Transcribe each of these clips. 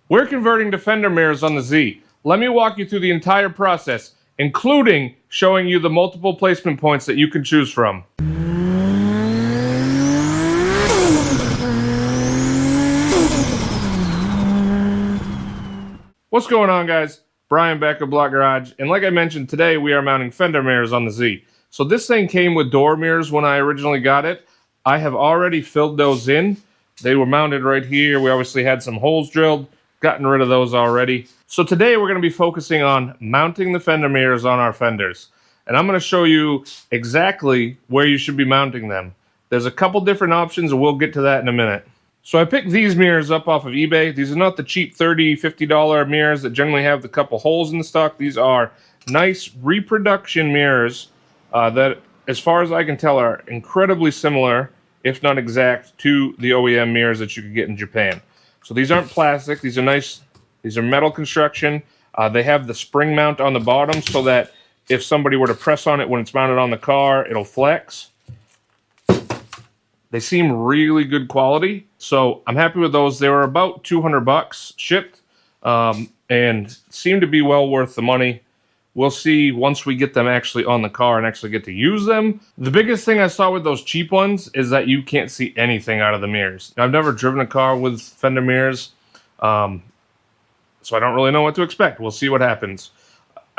We're converting to fender mirrors on the Z. Let me walk you through the entire process, including showing you the multiple placement points that you can choose from. What's going on, guys? Brian back at Block Garage, and like I mentioned, today we are mounting fender mirrors on the Z. So this thing came with door mirrors when I originally got it. I have already filled those in. They were mounted right here. We obviously had some holes drilled, gotten rid of those already. So today we're going to be focusing on mounting the fender mirrors on our fenders. And I'm going to show you exactly where you should be mounting them. There's a couple different options, and we'll get to that in a minute. So I picked these mirrors up off of eBay. These are not the cheap $30, $50 mirrors that generally have the couple holes in the stock. These are nice reproduction mirrors that, as far as I can tell, are incredibly similar, if not exact, to the OEM mirrors that you could get in Japan. So these aren't plastic. These are nice. These are metal construction. They have the spring mount on the bottom so that if somebody were to press on it when it's mounted on the car, it'll flex. They seem really good quality, so I'm happy with those. They were about 200 bucks shipped, and seem to be well worth the money. We'll see once we get them actually on the car and actually get to use them. The biggest thing I saw with those cheap ones is that you can't see anything out of the mirrors. I've never driven a car with fender mirrors, so I don't really know what to expect. We'll see what happens.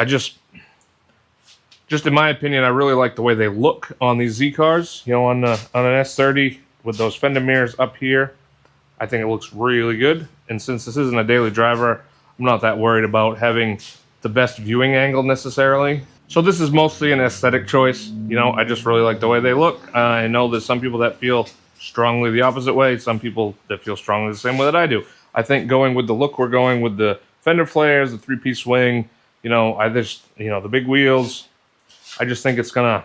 Just in my opinion, I really like the way they look on these Z cars. You know, on an S30 with those fender mirrors up here, I think it looks really good. And since this isn't a daily driver, I'm not that worried about having the best viewing angle necessarily. So this is mostly an aesthetic choice. You know, I just really like the way they look. I know there's some people that feel strongly the opposite way. Some people that feel strongly the same way that I do. I think going with the look we're going with the fender flares, the three-piece wing, you know, the big wheels. I think it's gonna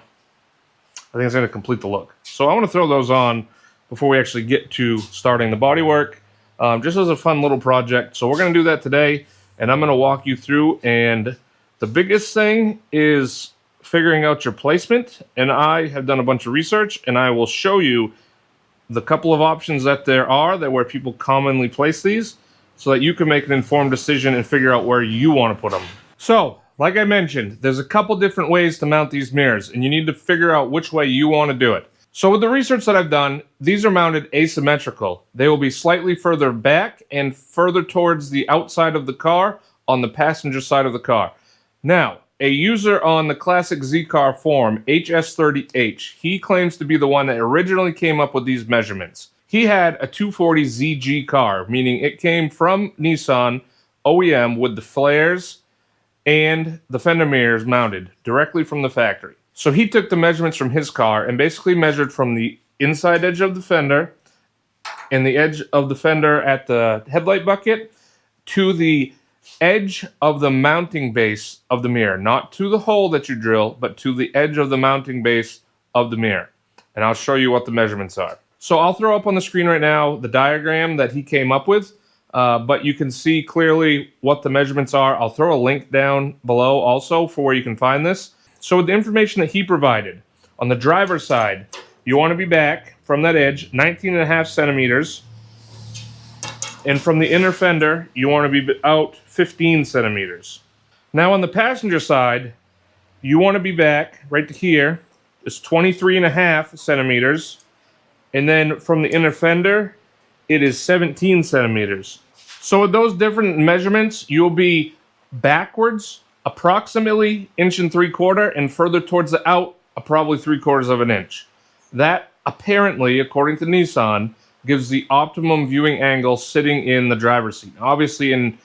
complete the look. So I want to throw those on before we actually get to starting the bodywork, just as a fun little project. So we're gonna do that today, and I'm gonna walk you through. And the biggest thing is figuring out your placement. And I have done a bunch of research, and I will show you the couple of options that there are where people commonly place these, so that you can make an informed decision and figure out where you want to put them. So, like I mentioned, there's a couple different ways to mount these mirrors, and you need to figure out which way you want to do it. So with the research that I've done, these are mounted asymmetrical. They will be slightly further back and further towards the outside of the car on the passenger side of the car. Now, a user on the classic Z-Car forum, HS30H, he claims to be the one that originally came up with these measurements. He had a 240 ZG car, meaning it came from Nissan OEM with the flares and the fender mirrors mounted directly from the factory. So he took the measurements from his car and basically measured from the inside edge of the fender and the edge of the fender at the headlight bucket to the edge of the mounting base of the mirror. Not to the hole that you drill, but to the edge of the mounting base of the mirror. And I'll show you what the measurements are. So I'll throw up on the screen right now the diagram that he came up with. But you can see clearly what the measurements are. I'll throw a link down below also for where you can find this. So with the information that he provided, on the driver's side, you want to be back from that edge 19.5 centimeters. And from the inner fender, you want to be out 15 centimeters. Now on the passenger side, you want to be back right to here. It's 23.5 centimeters. And then from the inner fender, it is 17 centimeters. So with those different measurements, you'll be backwards approximately 1.75 inches and further towards the out, probably 3/4 of an inch. That apparently, according to Nissan, gives the optimum viewing angle sitting in the driver's seat. Obviously in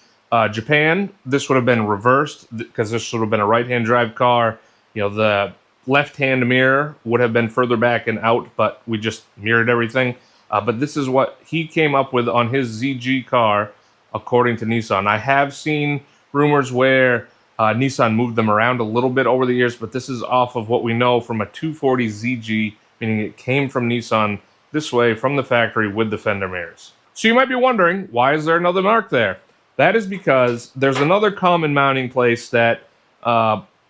Japan, this would have been reversed because this would have been a right-hand drive car. You know, the left-hand mirror would have been further back and out, but we just mirrored everything. But this is what he came up with on his ZG car, according to Nissan. I have seen rumors where Nissan moved them around a little bit over the years, but this is off of what we know from a 240 ZG, meaning it came from Nissan this way from the factory with the fender mirrors. So you might be wondering, why is there another mark there? That is because there's another common mounting place that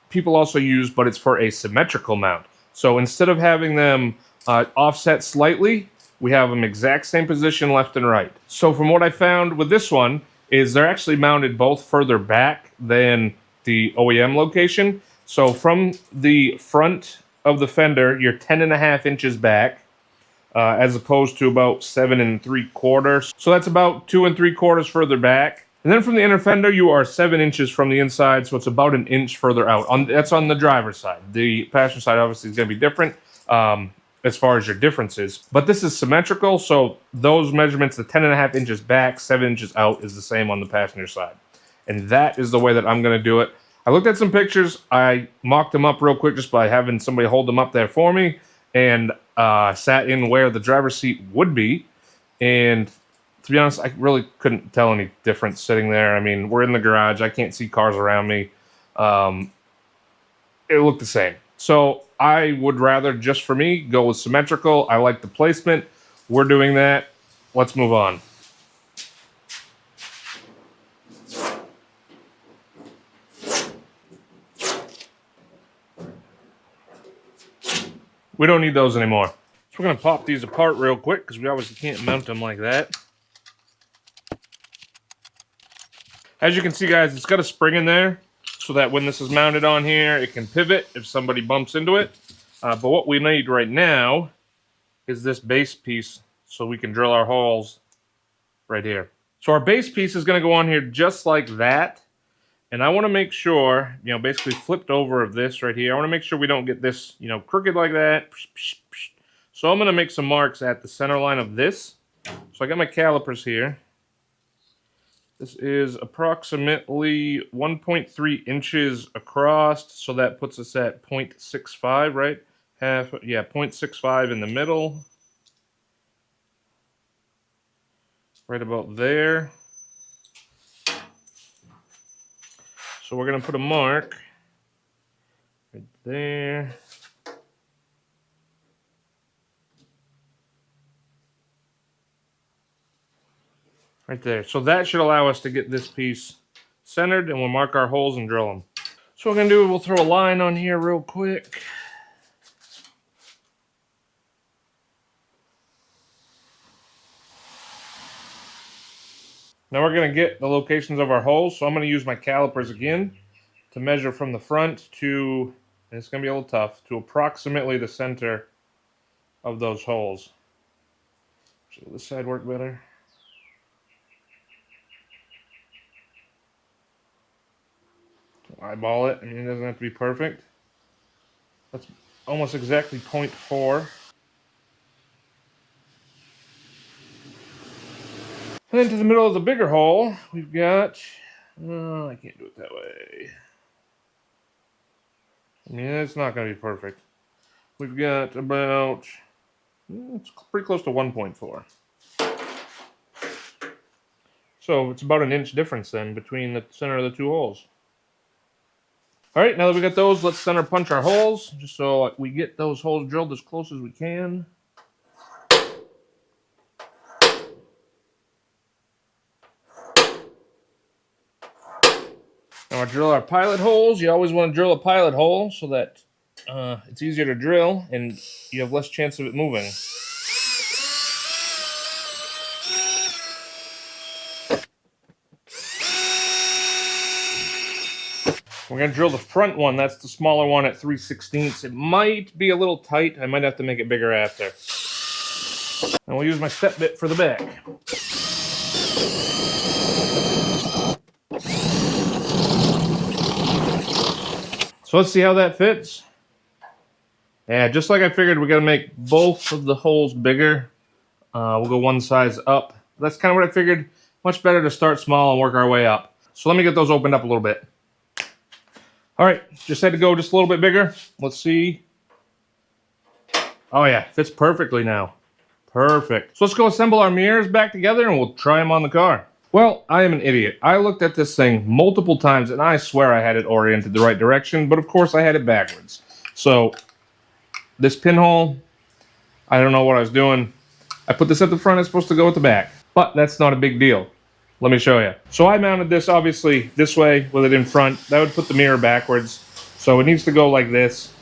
people also use, but it's for a symmetrical mount. So instead of having them offset slightly, we have them exact same position left and right. So from what I found with this one, is they're actually mounted both further back than the OEM location. So from the front of the fender, you're 10.5 inches back, as opposed to about 7 3/4. So that's about 2 3/4 further back. And then from the inner fender, you are 7 inches from the inside, so it's about an inch further out. That's on the driver's side. The passenger side obviously is going to be different as far as your differences. But this is symmetrical, so those measurements, the 10.5 inches back, 7 inches out, is the same on the passenger side. And that is the way that I'm going to do it. I looked at some pictures. I mocked them up real quick just by having somebody hold them up there for me, and sat in where the driver's seat would be. And to be honest, I really couldn't tell any difference sitting there. I mean, we're in the garage. I can't see cars around me. It looked the same. So I would rather, just for me, go with symmetrical. I like the placement. We're doing that. Let's move on. We don't need those anymore. So we're going to pop these apart real quick because we obviously can't mount them like that. As you can see, guys, it's got a spring in there so that when this is mounted on here, it can pivot if somebody bumps into it. But what we need right now is this base piece so we can drill our holes right here. So our base piece is going to go on here just like that. And I want to make sure, basically flipped over of this right here. I want to make sure we don't get this, crooked like that. So I'm going to make some marks at the center line of this. So I got my calipers here. This is approximately 1.3 inches across. So that puts us at 0.65, right? 0.65 in the middle. Right about there. So we're going to put a mark right there. Right there. So that should allow us to get this piece centered, and we'll mark our holes and drill them. So what we're going to do is we'll throw a line on here real quick. Now we're going to get the locations of our holes, so I'm going to use my calipers again to measure from the front to, and it's going to be a little tough, to approximately the center of those holes. Should this side work better? Eyeball it. I mean, it doesn't have to be perfect. That's almost exactly 0.4. And then to the middle of the bigger hole, we've got, I can't do it that way. I mean, it's not going to be perfect. We've got about, it's pretty close to 1.4. So it's about an inch difference then between the center of the two holes. All right, now that we got those, let's center punch our holes, just so we get those holes drilled as close as we can. Now we drill our pilot holes. You always want to drill a pilot hole so that it's easier to drill and you have less chance of it moving. We're going to drill the front one. That's the smaller one at 3/16. It might be a little tight. I might have to make it bigger after. And we'll use my step bit for the back. So let's see how that fits. Yeah, just like I figured, we got to make both of the holes bigger. We'll go one size up. That's kind of what I figured. Much better to start small and work our way up. So let me get those opened up a little bit. All right, just had to go just a little bit bigger. Let's see. Oh yeah, fits perfectly now. Perfect. So let's go assemble our mirrors back together and we'll try them on the car. Well, I am an idiot. I looked at this thing multiple times and I swear I had it oriented the right direction, but of course I had it backwards. So this pinhole, I don't know what I was doing. I put this at the front, it's supposed to go at the back, but that's not a big deal. Let me show you. So I mounted this obviously this way with it in front. That would put the mirror backwards. So it needs to go like this.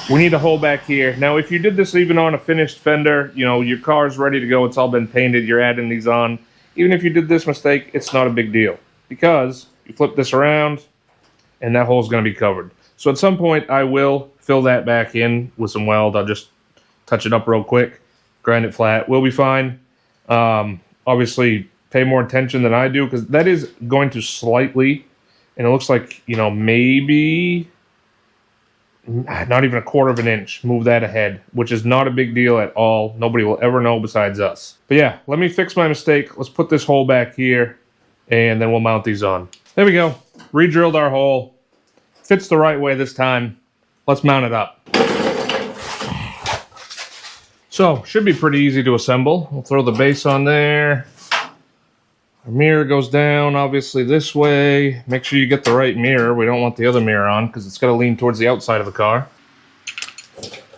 We need a hole back here. Now, if you did this even on a finished fender, your car's ready to go. It's all been painted. You're adding these on. even if you did this mistake, it's not a big deal because you flip this around and that hole is going to be covered. So at some point I will fill that back in with some weld. I'll just touch it up real quick, grind it flat. We'll be fine. Obviously pay more attention than I do because that is going to slightly, and it looks like, you know, maybe not even a quarter of an inch, move that ahead, which is not a big deal at all. Nobody will ever know besides us. But yeah, let me fix my mistake. Let's put this hole back here, and then we'll mount these on. There we go. Re-drilled our hole. Fits the right way this time. Let's mount it up. So, should be pretty easy to assemble. We'll throw the base on there. Our mirror goes down, obviously, this way. Make sure you get the right mirror. We don't want the other mirror on because it's got to lean towards the outside of the car.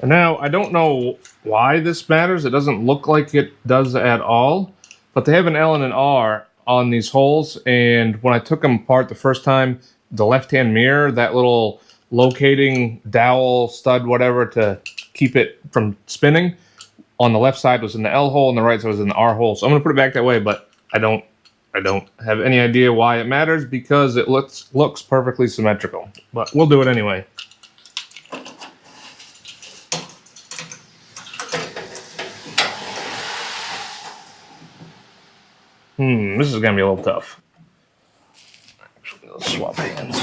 And now, I don't know why this matters. It doesn't look like it does at all. But they have an L and an R on these holes. And when I took them apart the first time, the left-hand mirror, that little locating dowel, stud, whatever, to keep it from spinning, on the left side was in the L hole and the right side was in the R hole. So I'm going to put it back that way, but I don't have any idea why it matters because it looks perfectly symmetrical. But we'll do it anyway. This is going to be a little tough. Actually, let's swap hands.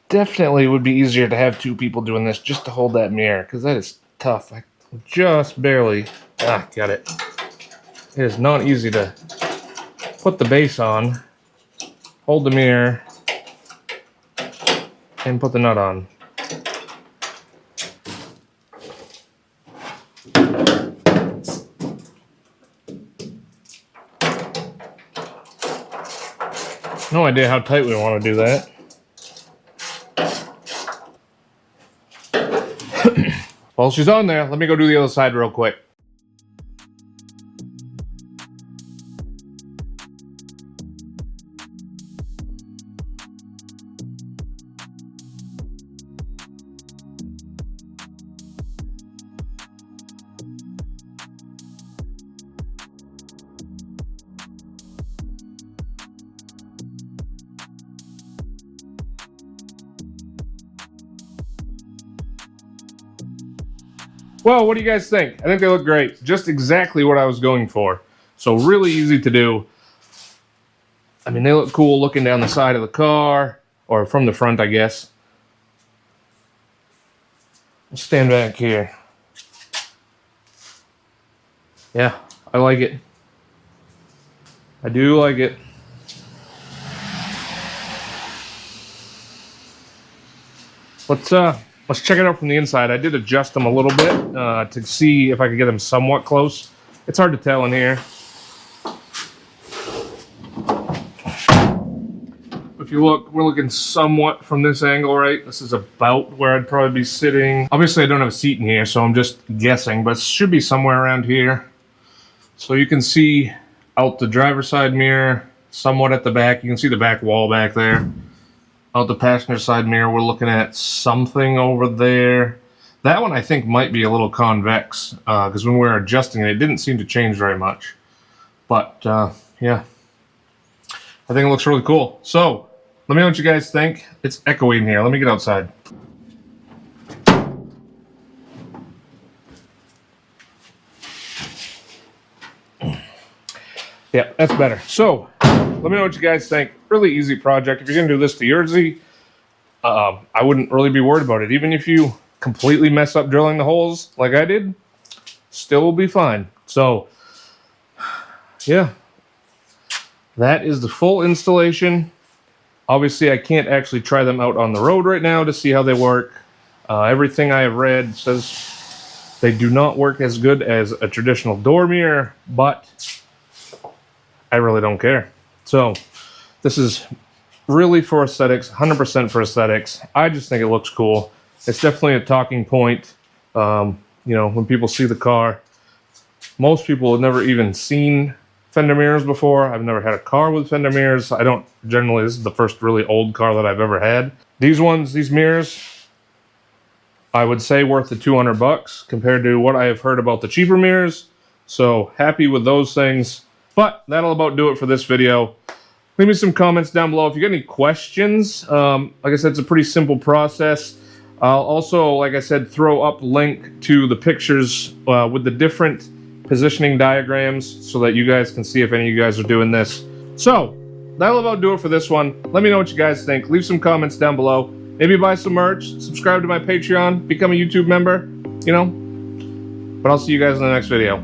Definitely would be easier to have two people doing this just to hold that mirror, because that is tough. I just barely got it. It is not easy to put the base on, hold the mirror, and put the nut on. No idea how tight we want to do that. While she's on there, let me go do the other side real quick. Well, what do you guys think? I think they look great. Just exactly what I was going for. So really easy to do. I mean, they look cool looking down the side of the car, or from the front, I guess. Let's stand back here. Yeah, I like it. I do like it. Let's check it out from the inside. I did adjust them a little bit to see if I could get them somewhat close. It's hard to tell in here. If you look, we're looking somewhat from this angle, right? This is about where I'd probably be sitting. Obviously, I don't have a seat in here, so I'm just guessing, but it should be somewhere around here. So you can see out the driver's side mirror, somewhat at the back. You can see the back wall back there. Out the passenger side mirror, we're looking at something over there. That one I think might be a little convex because when we were adjusting it, it didn't seem to change very much. But yeah, I think it looks really cool. So let me know what you guys think. It's echoey in here. Let me get outside. Yeah, that's better. So let me know what you guys think. Really easy project. If you're going to do this to your Z, I wouldn't really be worried about it. Even if you completely mess up drilling the holes like I did, still will be fine. So, yeah. That is the full installation. Obviously, I can't actually try them out on the road right now to see how they work. Everything I have read says they do not work as good as a traditional door mirror, but I really don't care. So this is really for aesthetics, 100% for aesthetics. I just think it looks cool. It's definitely a talking point. You know, when people see the car, most people have never even seen fender mirrors before. I've never had a car with fender mirrors. I don't generally, this is the first really old car that I've ever had. These ones, these mirrors, I would say worth the $200 compared to what I have heard about the cheaper mirrors. So happy with those things. But that'll about do it for this video. Leave me some comments down below if you got any questions. Like I said, it's a pretty simple process. I'll also, like I said, throw up link to the pictures with the different positioning diagrams so that you guys can see if any of you guys are doing this. So that'll about do it for this one. Let me know what you guys think. Leave some comments down below. Maybe buy some merch, subscribe to my Patreon, become a YouTube member, you know. But I'll see you guys in the next video.